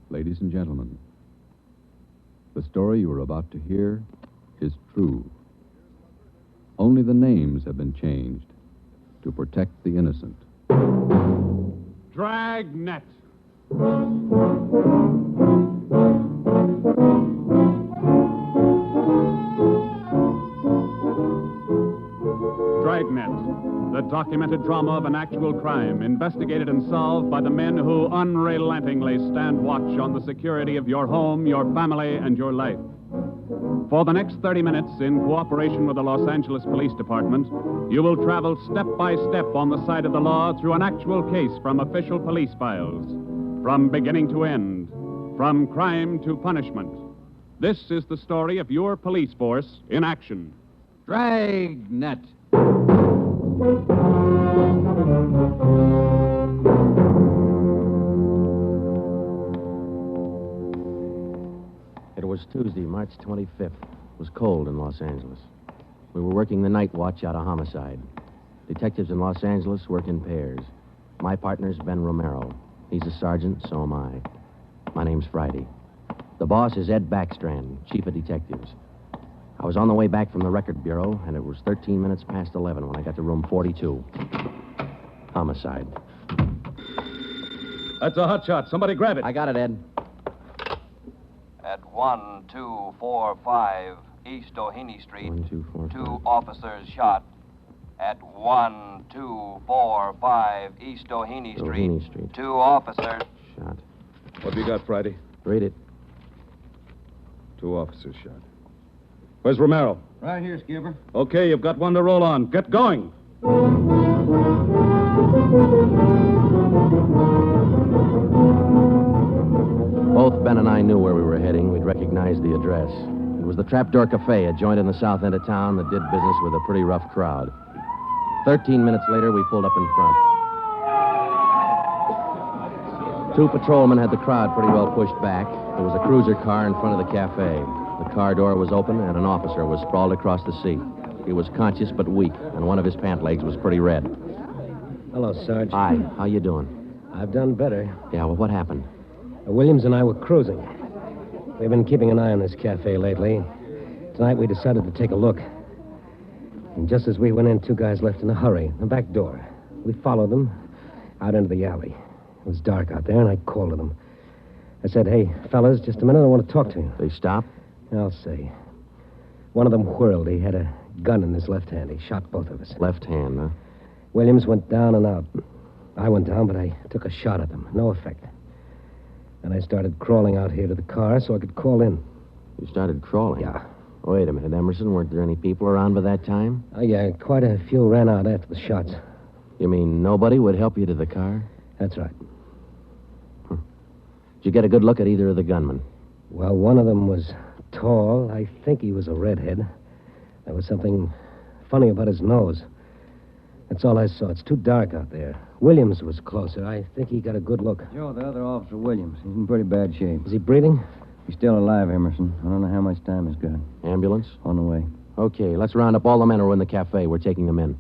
Ladies and gentlemen, the story you are about to hear is true. Only the names have been changed to protect the innocent. Dragnet. Dragnet, the documented drama of an actual crime, investigated and solved by the men who unrelentingly stand watch on the security of your home, your family, and your life. For the next 30 minutes, in cooperation with the Los Angeles Police Department, you will travel step by step on the side of the law through an actual case from official police files, from beginning to end, from crime to punishment. This is the story of your police force in action. Dragnet. It was Tuesday, March 25th. It was cold in Los Angeles. We were working the night watch out of homicide. Detectives in Los Angeles work in pairs. My partner's Ben Romero. He's a sergeant, so am I. My name's Friday. The boss is Ed Backstrand, chief of detectives. I was on the way back from the record bureau, and it was 13 minutes past 11 when I got to room 42. Homicide. That's a hot shot. Somebody grab it. I got it, Ed. At 1245 East Doheny Street, 1, 2, 4, 2 5. officers shot. At 1245 East Doheny Doheny Street, Street. 2 officers. Shot. What have you got, Friday? Read it. 2 officers shot. Where's Romero? Right here, Skipper. Okay, you've got one to roll on. Get going. Both Ben and I knew where we were heading. We'd recognized the address. It was the Trapdoor Cafe, a joint in the south end of town that did business with a pretty rough crowd. 13 minutes later, we pulled up in front. 2 patrolmen had the crowd pretty well pushed back. There was a cruiser car in front of the cafe. The car door was open, and an officer was sprawled across the seat. He was conscious but weak, and one of his pant legs was pretty red. Hello, Sarge. Hi, how you doing? I've done better. Yeah, well, what happened? Williams and I were cruising. We've been keeping an eye on this cafe lately. Tonight we decided to take a look. And just as we went in, 2 guys left in a hurry, the back door. We followed them out into the alley. It was dark out there, and I called to them. I said, "Hey, fellas, just a minute, I want to talk to you." They stopped? I'll say. One of them whirled. He had a gun in his left hand. He shot both of us. Left hand, huh? Williams went down and out. I went down, but I took a shot at them. No effect. And I started crawling out here to the car so I could call in. You started crawling? Yeah. Wait a minute, Emerson. Weren't there any people around by that time? Oh, yeah, quite a few ran out after the shots. You mean nobody would help you to the car? That's right. Did you get a good look at either of the gunmen? Well, one of them was tall. I think he was a redhead. There was something funny about his nose. That's all I saw. It's too dark out there. Williams was closer. I think he got a good look. Joe, the other officer, Williams. He's in pretty bad shape. Is he breathing? He's still alive, Emerson. I don't know how much time he's got. Ambulance? On the way. Okay, let's round up all the men who are in the cafe. We're taking them in.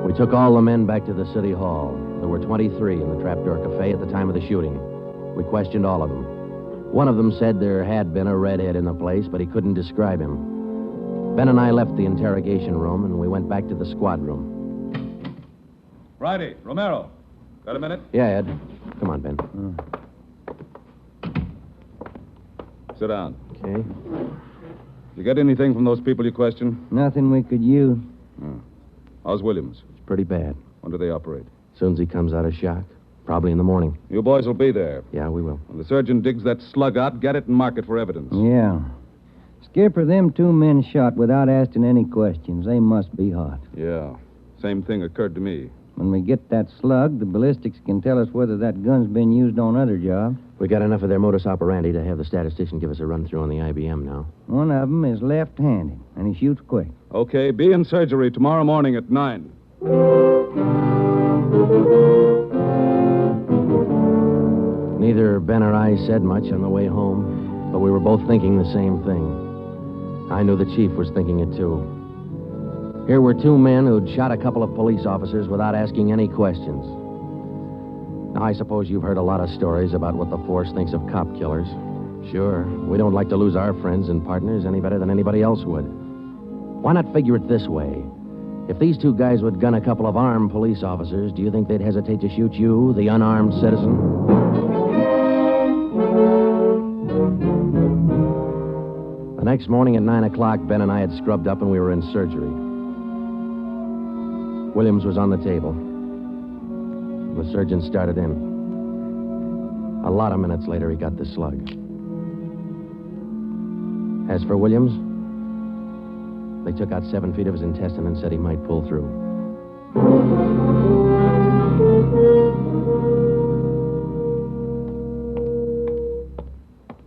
We took all the men back to the city hall. There were 23 in the Trapdoor Cafe at the time of the shooting. We questioned all of them. One of them said there had been a redhead in the place, but he couldn't describe him. Ben and I left the interrogation room, and we went back to the squad room. Friday, Romero. Got a minute? Yeah, Ed. Come on, Ben. Sit down. Okay. Did you get anything from those people you questioned? Nothing we could use. How's Williams? It's pretty bad. When do they operate? As soon as he comes out of shock. Probably in the morning. You boys will be there. Yeah, we will. When the surgeon digs that slug out, get it and mark it for evidence. Yeah. Skipper, them 2 men shot without asking any questions. They must be hot. Yeah. Same thing occurred to me. When we get that slug, the ballistics can tell us whether that gun's been used on other jobs. We got enough of their modus operandi to have the statistician give us a run-through on the IBM now. One of them is left-handed, and he shoots quick. Okay, be in surgery tomorrow morning at 9. Neither Ben or I said much on the way home, but we were both thinking the same thing. I knew the chief was thinking it, too. Here were two men who'd shot a couple of police officers without asking any questions. Now, I suppose you've heard a lot of stories about what the force thinks of cop killers. Sure, we don't like to lose our friends and partners any better than anybody else would. Why not figure it this way? If these two guys would gun a couple of armed police officers, do you think they'd hesitate to shoot you, the unarmed citizen? The next morning at 9 o'clock, Ben and I had scrubbed up and we were in surgery. Williams was on the table. The surgeon started in. A lot of minutes later, he got the slug. As for Williams, they took out 7 feet of his intestine and said he might pull through.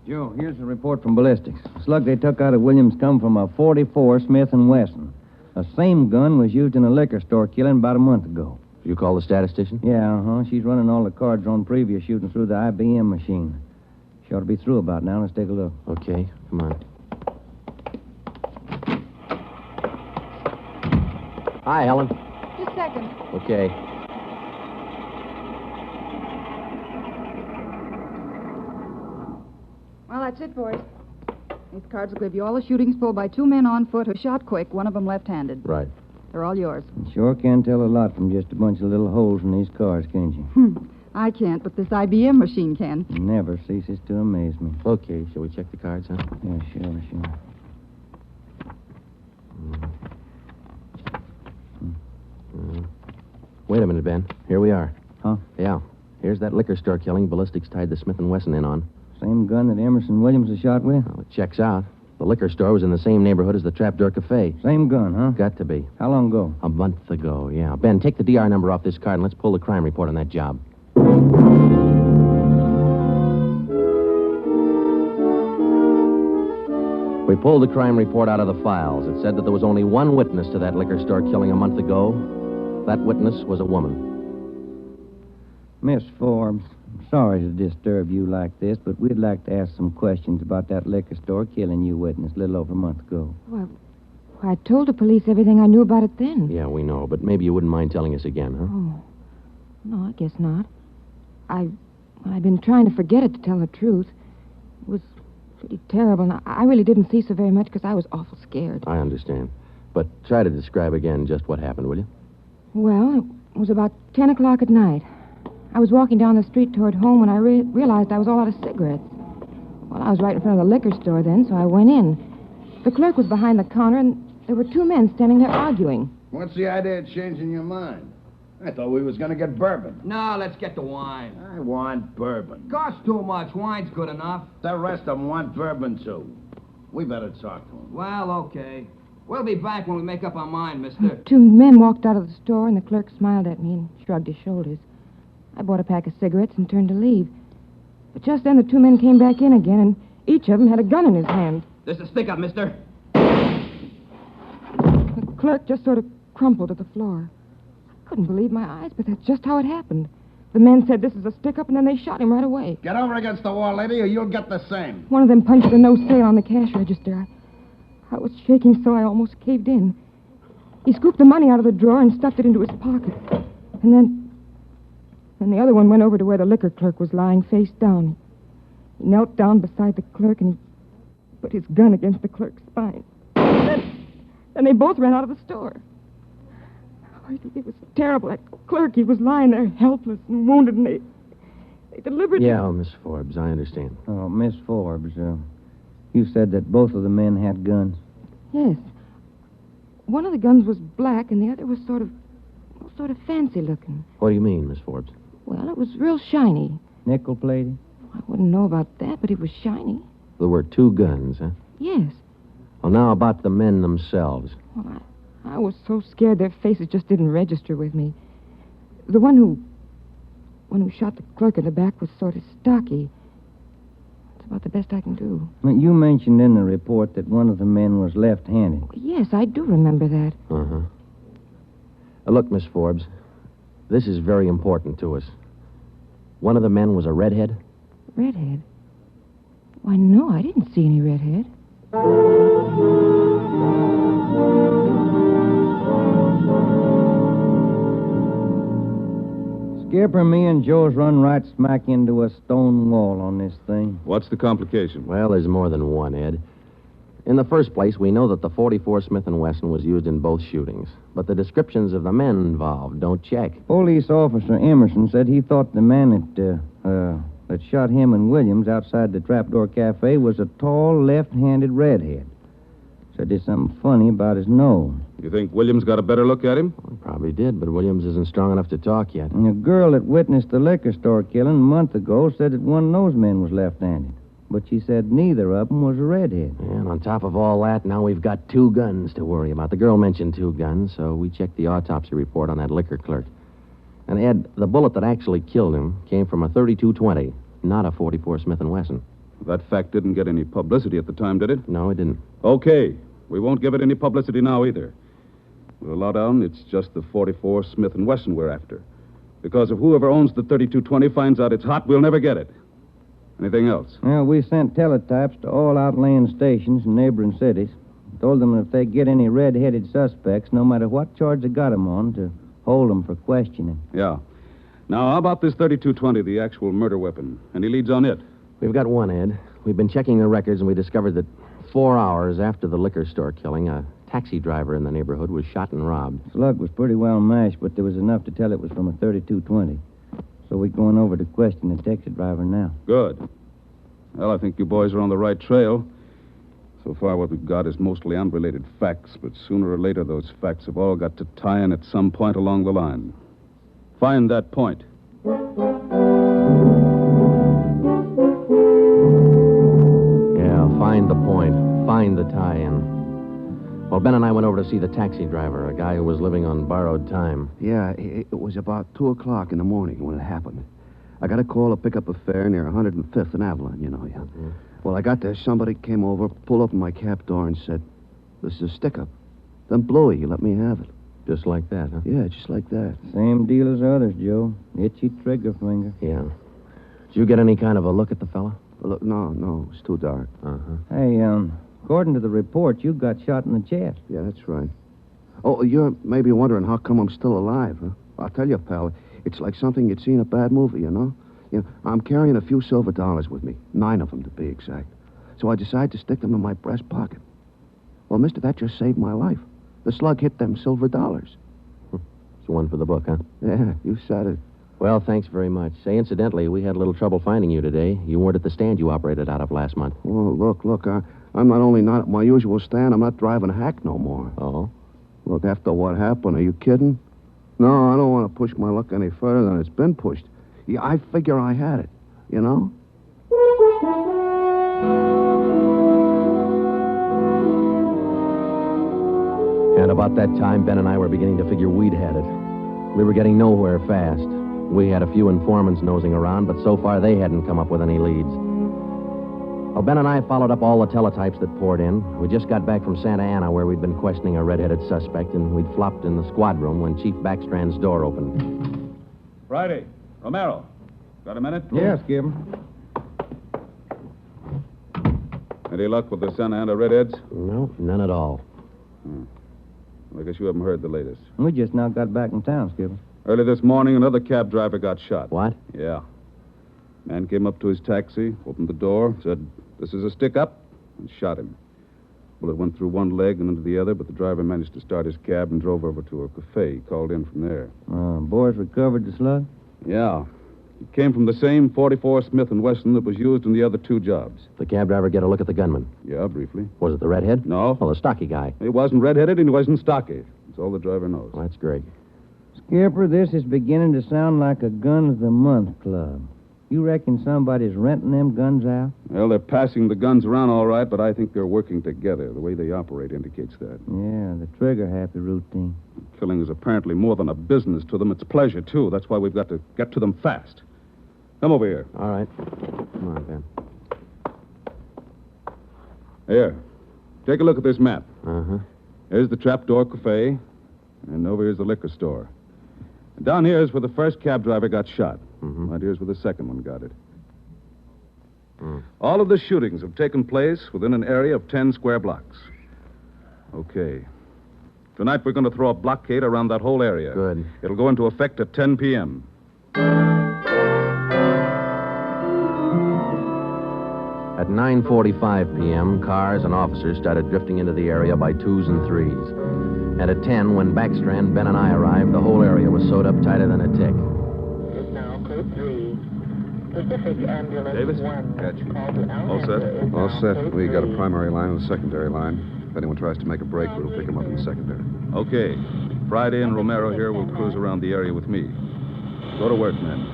Joe, here's the report from ballistics. The slug they took out of Williams come from a .44 Smith & Wesson. The same gun was used in a liquor store killing about a month ago. You call the statistician? Yeah, She's running all the cards on previous shooting through the IBM machine. She ought to be through about now. Let's take a look. Okay, come on. Hi, Helen. Just a second. Okay. Well, that's it, boys. These cards will give you all the shootings pulled by two men on foot who shot quick, one of them left-handed. Right. They're all yours. You sure can tell a lot from just a bunch of little holes in these cards, can't you? I can't, but this IBM machine can. It never ceases to amaze me. Okay, shall we check the cards, huh? Yeah, sure. Wait a minute, Ben. Here we are. Huh? Yeah. Here's that liquor store killing ballistics tied the Smith & Wesson in on. Same gun that Emerson Williams was shot with? Well, it checks out. The liquor store was in the same neighborhood as the Trapdoor Cafe. Same gun, huh? Got to be. How long ago? A month ago, yeah. Ben, take the DR number off this card and let's pull the crime report on that job. We pulled the crime report out of the files. It said that there was only one witness to that liquor store killing a month ago. That witness was a woman. Miss Forbes, I'm sorry to disturb you like this, but we'd like to ask some questions about that liquor store killing you witness a little over a month ago. Well, I told the police everything I knew about it then. Yeah, we know, but maybe you wouldn't mind telling us again, huh? Oh, no, I guess not. I've been trying to forget it, to tell the truth. It was pretty terrible, and I really didn't see so very much because I was awful scared. I understand. But try to describe again just what happened, will you? Well, it was about 10 o'clock at night. I was walking down the street toward home when I realized I was all out of cigarettes. Well, I was right in front of the liquor store then, so I went in. The clerk was behind the counter, and there were two men standing there arguing. What's the idea of changing your mind? I thought we was going to get bourbon. No, let's get the wine. I want bourbon. Costs too much. Wine's good enough. The rest of them want bourbon, too. We better talk to them. Well, okay. We'll be back when we make up our mind, mister. Two men walked out of the store, and the clerk smiled at me and shrugged his shoulders. I bought a pack of cigarettes and turned to leave. But just then, the two men came back in again, and each of them had a gun in his hand. This is stick up, mister. The clerk just sort of crumpled to the floor. I couldn't believe my eyes, but that's just how it happened. The men said this is a stick-up, and then they shot him right away. Get over against the wall, lady, or you'll get the same. One of them punched the no sale on the cash register. I was shaking so I almost caved in. He scooped the money out of the drawer and stuffed it into his pocket. And then the other one went over to where the liquor clerk was lying face down. He knelt down beside the clerk and he put his gun against the clerk's spine. Then they both ran out of the store. Oh, it was terrible. That clerk, he was lying there helpless and wounded, and they deliberately... Yeah, Miss Forbes, I understand. Oh, Miss Forbes, you said that both of the men had guns. Yes. One of the guns was black, and the other was sort of fancy looking. What do you mean, Miss Forbes? Well, it was real shiny. Nickel-plated? I wouldn't know about that, but it was shiny. There were two guns, huh? Yes. Well, now about the men themselves. Well, I was so scared their faces just didn't register with me. The one who shot the clerk in the back was sort of stocky. That's about the best I can do. You mentioned in the report that one of the men was left-handed. Yes, I do remember that. Uh-huh. Look, Miss Forbes, this is very important to us. One of the men was a redhead? Redhead? Why, no, I didn't see any redhead. Skipper, me and Joe's run right smack into a stone wall on this thing. What's the complication? Well, there's more than one, Ed. In the first place, we know that the .44 Smith & Wesson was used in both shootings, but the descriptions of the men involved don't check. Police officer Emerson said he thought the man that shot him and Williams outside the Trapdoor Cafe was a tall, left-handed redhead. Said there's something funny about his nose. You think Williams got a better look at him? Well, probably did, but Williams isn't strong enough to talk yet. And a girl that witnessed the liquor store killing a month ago said that one of those men was left-handed. But she said neither of them was a redhead. And on top of all that, now we've got 2 guns to worry about. The girl mentioned 2 guns, so we checked the autopsy report on that liquor clerk. And, Ed, the bullet that actually killed him came from a .32-20, not a .44 Smith & Wesson. That fact didn't get any publicity at the time, did it? No, it didn't. Okay. We won't give it any publicity now either. We'll allow down it's just the .44 Smith & Wesson we're after. Because if whoever owns the .32-20 finds out it's hot, we'll never get it. Anything else? Well, we sent teletypes to all outlying stations in neighboring cities. Told them if they get any red-headed suspects, no matter what charge they got them on, to hold them for questioning. Yeah. Now, how about this .32-20, the actual murder weapon? Any leads on it? We've got one, Ed. We've been checking the records, and we discovered that 4 hours after the liquor store killing, a taxi driver in the neighborhood was shot and robbed. Slug was pretty well mashed, but there was enough to tell it was from a .32-20. So we're going over to question the taxi driver now. Good. Well, I think you boys are on the right trail. So far, what we've got is mostly unrelated facts, but sooner or later, those facts have all got to tie in at some point along the line. Find that point. Yeah, find the point. Find the tie-in. Well, Ben and I went over to see the taxi driver, a guy who was living on borrowed time. Yeah, it was about 2 o'clock in the morning when it happened. I got a call to pick up a fare near 105th and Avalon, you know. Yeah. Mm-hmm. Well, I got there. Somebody came over, pulled open my cab door, and said, "This is a stick-up." Then blew it. You let me have it. Just like that, huh? Yeah, just like that. Same deal as others, Joe. Itchy trigger finger. Yeah. Did you get any kind of a look at the fella? Look, no, it's too dark. Uh-huh. Hey, according to the report, you got shot in the chest. Yeah, that's right. Oh, you're maybe wondering how come I'm still alive, huh? I'll tell you, pal, it's like something you'd see in a bad movie, you know? I'm carrying a few silver dollars with me, 9 of them to be exact. So I decided to stick them in my breast pocket. Well, mister, that just saved my life. The slug hit them silver dollars. It's one for the book, huh? Yeah, you said it. Well, thanks very much. Say, incidentally, we had a little trouble finding you today. You weren't at the stand you operated out of last month. Oh, look, I'm not only not at my usual stand, I'm not driving a hack no more. Oh? Look, after what happened, are you kidding? No, I don't want to push my luck any further than it's been pushed. Yeah, I figure I had it, you know? And about that time, Ben and I were beginning to figure we'd had it. We were getting nowhere fast. We had a few informants nosing around, but so far they hadn't come up with any leads. Well, Ben and I followed up all the teletypes that poured in. We just got back from Santa Ana, where we'd been questioning a red-headed suspect, and we'd flopped in the squad room when Chief Backstrand's door opened. Friday. Romero. Got a minute? Yeah, Skipper. Any luck with the Santa Ana Redheads? No, none at all. I guess you haven't heard the latest. We just now got back in town, Skipper. Early this morning, another cab driver got shot. What? Yeah. Man came up to his taxi, opened the door, said, "This is a stick-up," and shot him. Bullet went through one leg and into the other, but the driver managed to start his cab and drove over to a cafe. He called in from there. Boys recovered the slug? Yeah. It came from the same .44 Smith & Wesson that was used in the other 2 jobs. The cab driver get a look at the gunman? Yeah, briefly. Was it the redhead? No. Well, the stocky guy. He wasn't red-headed and he wasn't stocky. That's all the driver knows. Well, that's great. Skipper, this is beginning to sound like a Gun of the Month club. You reckon somebody's renting them guns out? Well, they're passing the guns around all right, but I think they're working together. The way they operate indicates that. Yeah, the trigger-happy routine. Killing is apparently more than a business to them. It's pleasure, too. That's why we've got to get to them fast. Come over here. All right. Come on, Ben. Here. Take a look at this map. Uh-huh. Here's the Trapdoor Cafe, and over here's the liquor store. And down here is where the first cab driver got shot. Mm-hmm. Right here's where the second one got it. All of the shootings have taken place within an area of 10 square blocks. Okay. Tonight we're going to throw a blockade around that whole area. Good. It'll go into effect at 10 p.m. At 9:45 p.m., cars and officers started drifting into the area by twos and threes. And at 10, when Backstrand, Ben, and I arrived, the whole area was sewed up tighter than a tick. Now, code 3. Pacific Ambulance Davis? 1. Got you. All set? All set. We got a primary line and a secondary line. If anyone tries to make a break, we'll pick them up in the secondary. Okay. Friday and Romero here will cruise around the area with me. Go to work, men.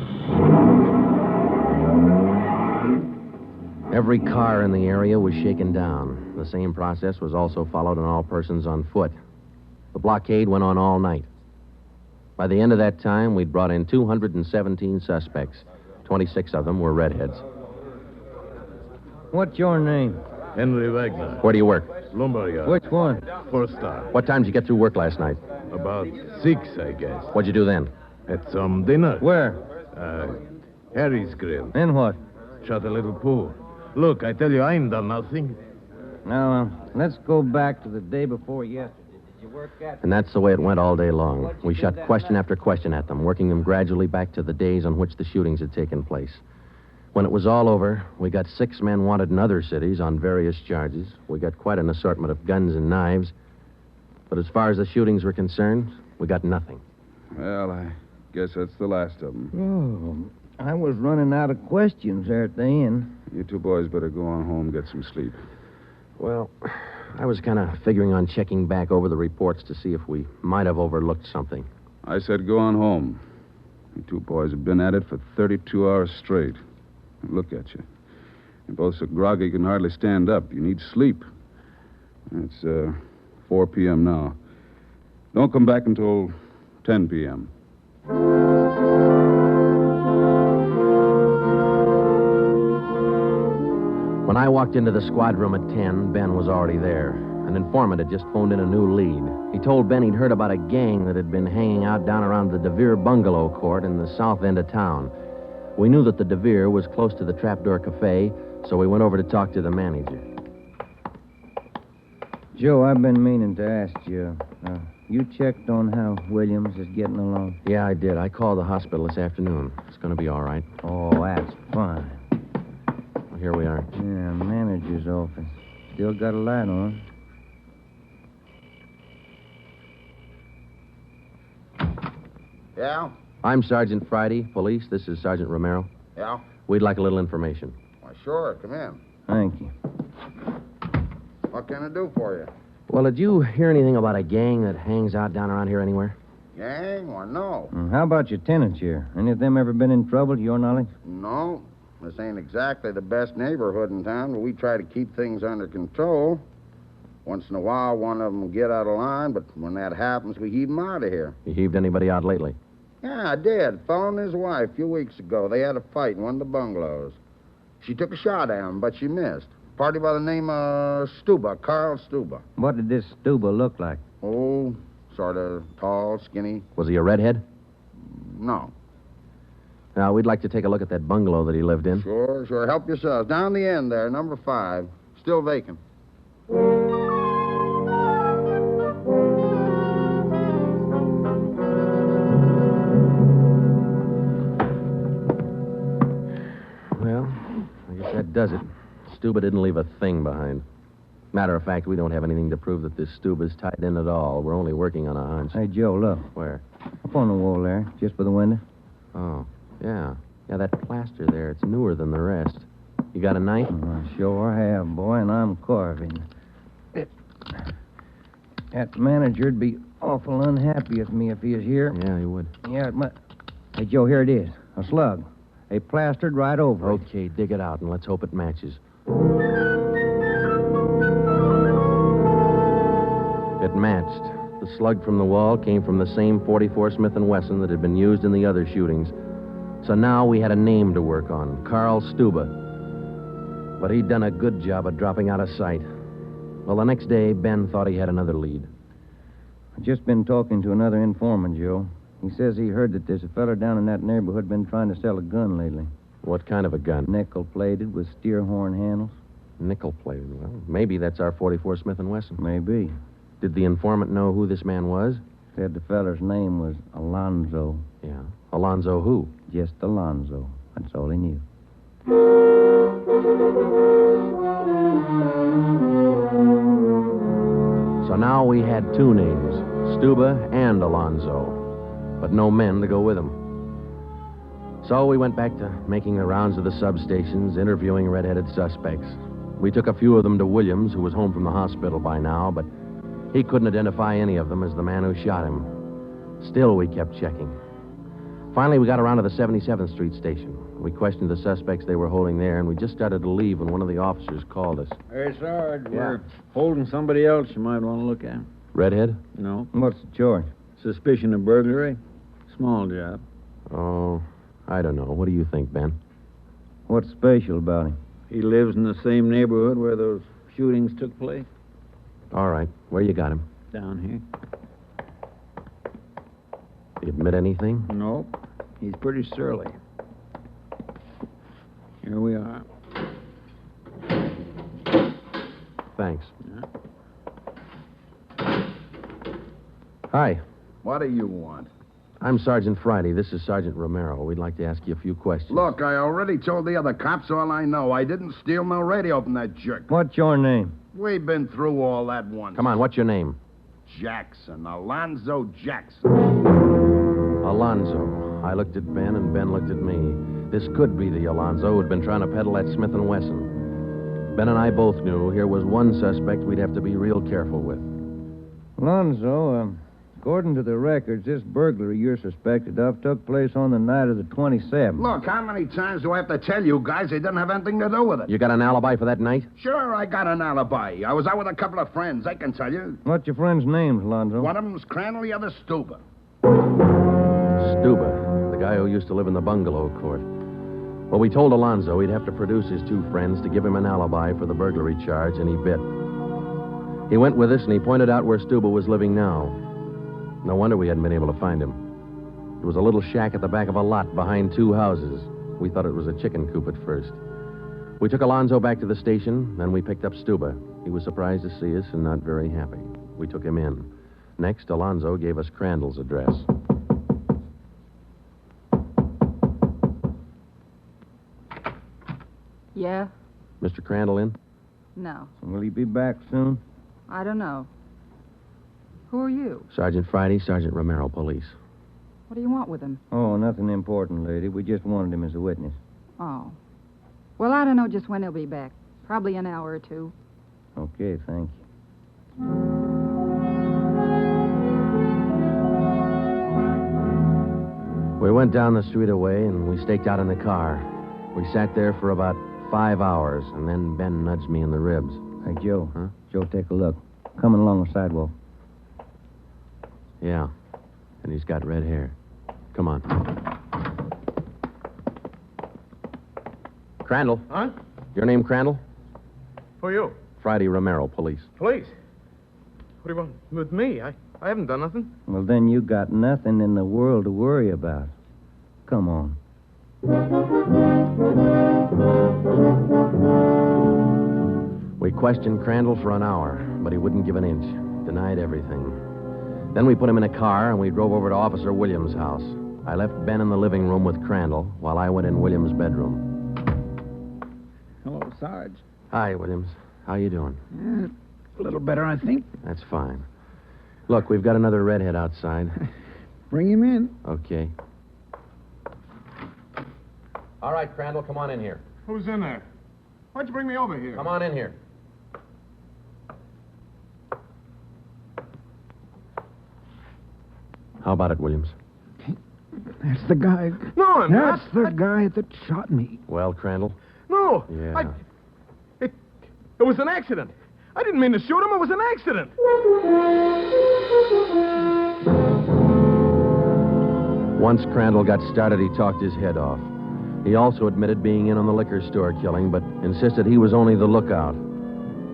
Every car in the area was shaken down. The same process was also followed on all persons on foot. The blockade went on all night. By the end of that time, we'd brought in 217 suspects. 26 of them were redheads. What's your name? Henry Wagner. Where do you work? Lumberyard. Which one? 4-star. What time did you get through work last night? About 6, I guess. What'd you do then? Had some dinner. Where? Harry's Grill. And what? Shot a little pool. Look, I tell you, I ain't done nothing. Now, let's go back to the day before yesterday. Did you work at... And that's the way it went all day long. We shot question after question at them, working them gradually back to the days on which the shootings had taken place. When it was all over, we got 6 men wanted in other cities on various charges. We got quite an assortment of guns and knives. But as far as the shootings were concerned, we got nothing. Well, I guess that's the last of them. Oh, I was running out of questions there at the end. You two boys better go on home, get some sleep. Well, I was kind of figuring on checking back over the reports to see if we might have overlooked something. I said go on home. You two boys have been at it for 32 hours straight. Look at you. You're both so groggy you can hardly stand up. You need sleep. It's 4 p.m. now. Don't come back until 10 p.m. When I walked into the squad room at 10, Ben was already there. An informant had just phoned in a new lead. He told Ben he'd heard about a gang that had been hanging out down around the DeVere bungalow court in the south end of town. We knew that the DeVere was close to the Trapdoor Cafe, so we went over to talk to the manager. Joe, I've been meaning to ask you. You checked on how Williams is getting along? Yeah, I did. I called the hospital this afternoon. It's going to be all right. Oh, that's fine. Well, here we are. Yeah, manager's office. Still got a light on. Yeah? I'm Sergeant Friday, police. This is Sergeant Romero. Yeah? We'd like a little information. Why, sure. Come in. Thank you. What can I do for you? Well, did you hear anything about a gang that hangs out down around here anywhere? Gang? Why, no. How about your tenants here? Any of them ever been in trouble, to your knowledge? No. This ain't exactly the best neighborhood in town, but we try to keep things under control. Once in a while, one of them will get out of line, but when that happens, we heave them out of here. You heaved anybody out lately? Yeah, I did. Fellow and his wife a few weeks ago. They had a fight in one of the bungalows. She took a shot at him, but she missed. Party by the name of Stuba, Carl Stuba. What did this Stuba look like? Oh, sort of tall, skinny. Was he a redhead? No. Now, we'd like to take a look at that bungalow that he lived in. Sure. Help yourselves. Down the end there, number 5. Still vacant. Well, I guess that does it. Stuba didn't leave a thing behind. Matter of fact, we don't have anything to prove that this Stuba's tied in at all. We're only working on a hunch. Hey, Joe, look. Where? Up on the wall there, just by the window. Oh, yeah. Yeah, that plaster there, it's newer than the rest. You got a knife? I sure have, boy, and I'm carving. That manager'd be awful unhappy with me if he was here. Yeah, he would. Yeah, it might. Hey, Joe, here it is. A slug. They plastered right over it. Okay, dig it out, and let's hope it matches. It matched. The slug from the wall came from the same .44 Smith & Wesson that had been used in the other shootings. So now we had a name to work on, Carl Stuba. But he'd done a good job of dropping out of sight. Well, the next day, Ben thought he had another lead. I've just been talking to another informant, Joe. He says he heard that there's a fella down in that neighborhood been trying to sell a gun lately. What kind of a gun? Nickel-plated with steer horn handles. Nickel-plated? Well, maybe that's our .44 Smith & Wesson. Maybe. Did the informant know who this man was? Said the feller's name was Alonzo. Yeah. Alonzo who? Just Alonzo. That's all he knew. So now we had two names, Stuba and Alonzo, but no men to go with them. So we went back to making the rounds of the substations, interviewing red-headed suspects. We took a few of them to Williams, who was home from the hospital by now, but he couldn't identify any of them as the man who shot him. Still, we kept checking. Finally, we got around to the 77th Street station. We questioned the suspects they were holding there, and we just started to leave when one of the officers called us. Hey, Sarge, we're holding somebody else you might want to look at. Redhead? No. What's the charge? Suspicion of burglary. Small job. Oh, I don't know. What do you think, Ben? What's special about him? He lives in the same neighborhood where those shootings took place. All right. Where you got him? Down here. He admit anything? Nope. He's pretty surly. Here we are. Thanks. Hi. What do you want? I'm Sergeant Friday. This is Sergeant Romero. We'd like to ask you a few questions. Look, I already told the other cops all I know. I didn't steal no radio from that jerk. What's your name? We've been through all that once. Come on, what's your name? Jackson. Alonzo Jackson. Alonzo. I looked at Ben, and Ben looked at me. This could be the Alonzo who'd been trying to peddle that Smith & Wesson. Ben and I both knew here was one suspect we'd have to be real careful with. Alonzo, according to the records, this burglary you're suspected of took place on the night of the 27th. Look, how many times do I have to tell you guys they didn't have anything to do with it? You got an alibi for that night? Sure, I got an alibi. I was out with a couple of friends. I can tell you. What's your friends' names, Alonzo? One of them's Crandall, the other Stuba. Stuba, the guy who used to live in the bungalow court. Well, we told Alonzo he'd have to produce his two friends to give him an alibi for the burglary charge, and he bit. He went with us, and he pointed out where Stuba was living now. No wonder we hadn't been able to find him. It was a little shack at the back of a lot behind two houses. We thought it was a chicken coop at first. We took Alonzo back to the station, then we picked up Stuba. He was surprised to see us and not very happy. We took him in. Next, Alonzo gave us Crandall's address. Yeah? Mr. Crandall in? No. Will he be back soon? I don't know. Who are you? Sergeant Friday, Sergeant Romero, police. What do you want with him? Oh, nothing important, lady. We just wanted him as a witness. Oh. Well, I don't know just when he'll be back. Probably an hour or two. Okay, thank you. We went down the street away, and we staked out in the car. We sat there for about 5 hours, and then Ben nudged me in the ribs. Hey, Joe. Huh? Joe, take a look. Coming along the sidewalk. Yeah, and he's got red hair. Come on. Crandall. Huh? Your name Crandall? Who are you? Friday Romero, police. Police. What do you want with me? I haven't done nothing. Well, then you got nothing in the world to worry about. Come on. We questioned Crandall for an hour, but he wouldn't give an inch. Denied everything. Then we put him in a car, and we drove over to Officer Williams' house. I left Ben in the living room with Crandall while I went in Williams' bedroom. Hello, Sarge. Hi, Williams. How you doing? A little better, I think. That's fine. Look, we've got another redhead outside. Bring him in. Okay. All right, Crandall, come on in here. Who's in there? Why'd you bring me over here? Come on in here. How about it, Williams? That's the guy. No, I'm not. That's the guy that shot me. Well, Crandall? No. Yeah. It was an accident. I didn't mean to shoot him. It was an accident. Once Crandall got started, he talked his head off. He also admitted being in on the liquor store killing, but insisted he was only the lookout.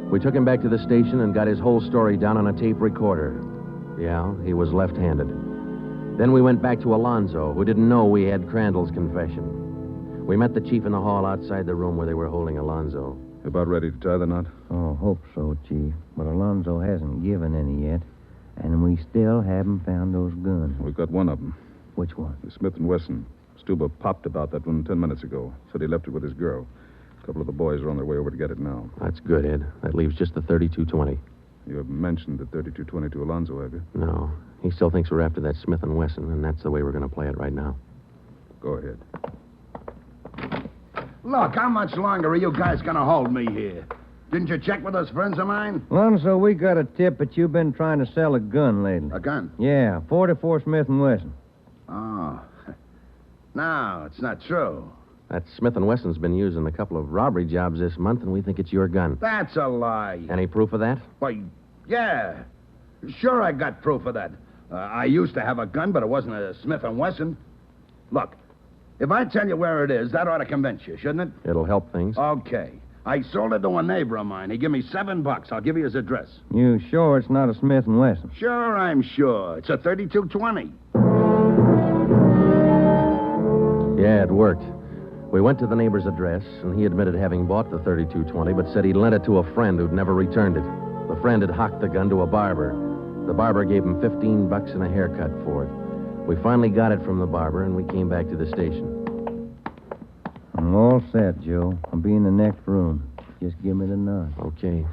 We took him back to the station and got his whole story down on a tape recorder. Yeah, he was left-handed. Then we went back to Alonzo, who didn't know we had Crandall's confession. We met the chief in the hall outside the room where they were holding Alonzo. About ready to tie the knot? Oh, hope so, Chief. But Alonzo hasn't given any yet, and we still haven't found those guns. We've got one of them. Which one? The Smith & Wesson. Stuba popped about that one 10 minutes ago. Said he left it with his girl. A couple of the boys are on their way over to get it now. That's good, Ed. That leaves just the 3220. You haven't mentioned the 3220 to Alonzo, have you? No. He still thinks we're after that Smith & Wesson, and that's the way we're going to play it right now. Go ahead. Look, how much longer are you guys going to hold me here? Didn't you check with those friends of mine? Alonzo, we got a tip that you've been trying to sell a gun lately. A gun? Yeah, 44 Smith & Wesson. Oh. No, it's not true. That Smith & Wesson's been used in a couple of robbery jobs this month, and we think it's your gun. That's a lie. Any proof of that? Why, yeah. Sure, I got proof of that. I used to have a gun, but it wasn't a Smith & Wesson. Look, if I tell you where it is, that ought to convince you, shouldn't it? It'll help things. Okay. I sold it to a neighbor of mine. He gave me $7. I'll give you his address. You sure it's not a Smith & Wesson? Sure, I'm sure. It's a 3220. Yeah, it worked. We went to the neighbor's address, and he admitted having bought the 3220, but said he'd lent it to a friend who'd never returned it. The friend had hocked the gun to a barber. The barber gave him $15 and a haircut for it. We finally got it from the barber, and we came back to the station. I'm all set, Joe. I'll be in the next room. Just give me the nod. Okay.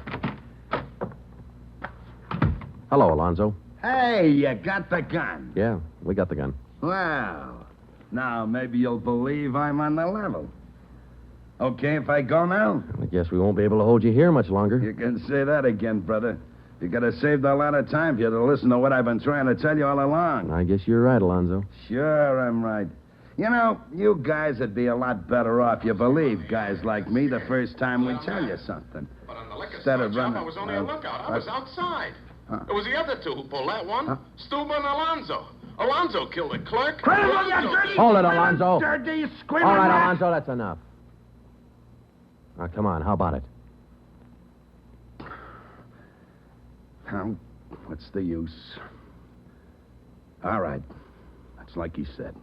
Hello, Alonzo. Hey, you got the gun. Yeah, we got the gun. Well, now maybe you'll believe I'm on the level. Okay if I go now? I guess we won't be able to hold you here much longer. You can say that again, brother. You could have saved a lot of time if you'd have listened to what I've been trying to tell you all along. I guess you're right, Alonzo. Sure, I'm right. You know, you guys would be a lot better off. You believe guys like me the first time we tell you something. But on the liquor Instead store of job, running... I was only a lookout. I was outside. Huh? It was the other two who pulled that one. Stuba and Alonzo. Alonzo killed the clerk. Hold it, Alonzo. Dirty, All screaming right, rat. Alonzo, that's enough. Now, come on, how about it? What's the use? All right. That's like he said.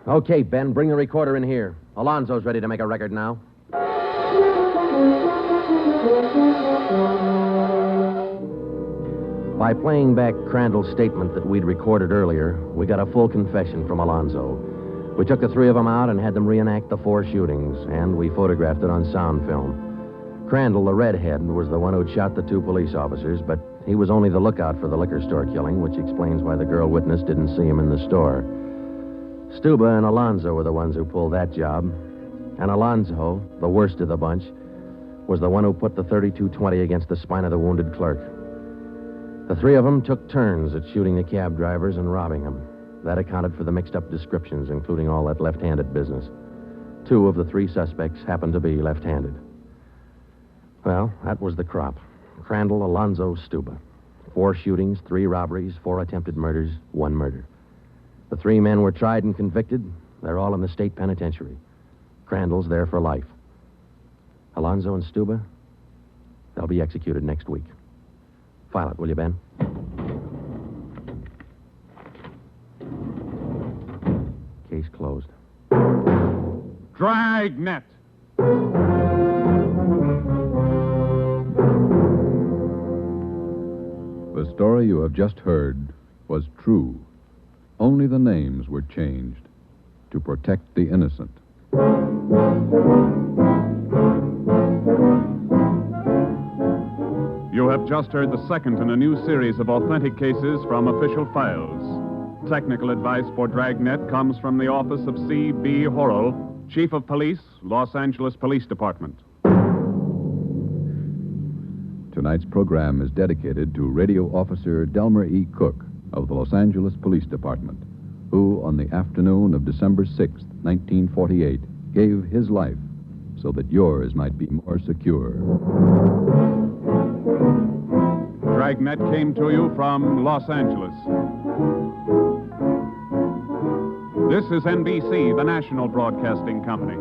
Okay, Ben, bring the recorder in here. Alonzo's ready to make a record now. By playing back Crandall's statement that we'd recorded earlier, we got a full confession from Alonzo. We took the three of them out and had them reenact the 4 shootings, and we photographed it on sound film. Crandall, the redhead, was the one who'd shot the 2 police officers, but he was only the lookout for the liquor store killing, which explains why the girl witness didn't see him in the store. Stuba and Alonzo were the ones who pulled that job, and Alonzo, the worst of the bunch, was the one who put the 3220 against the spine of the wounded clerk. The 3 of them took turns at shooting the cab drivers and robbing them. That accounted for the mixed-up descriptions, including all that left-handed business. 2 of the 3 suspects happened to be left-handed. Well, that was the crop. Crandall, Alonzo, Stuba. 4 shootings, 3 robberies, 4 attempted murders, 1 murder. The 3 men were tried and convicted. They're all in the state penitentiary. Crandall's there for life. Alonzo and Stuba, they'll be executed next week. File it, will you, Ben? Case closed. Dragnet. The story you have just heard was true. Only the names were changed to protect the innocent. You have just heard the second in a new series of authentic cases from official files. Technical advice for Dragnet comes from the office of C.B. Horrell, Chief of Police, Los Angeles Police Department. Tonight's program is dedicated to Radio Officer Delmer E. Cook of the Los Angeles Police Department, who, on the afternoon of December 6, 1948, gave his life so that yours might be more secure. Dragnet came to you from Los Angeles. This is NBC, the national broadcasting company.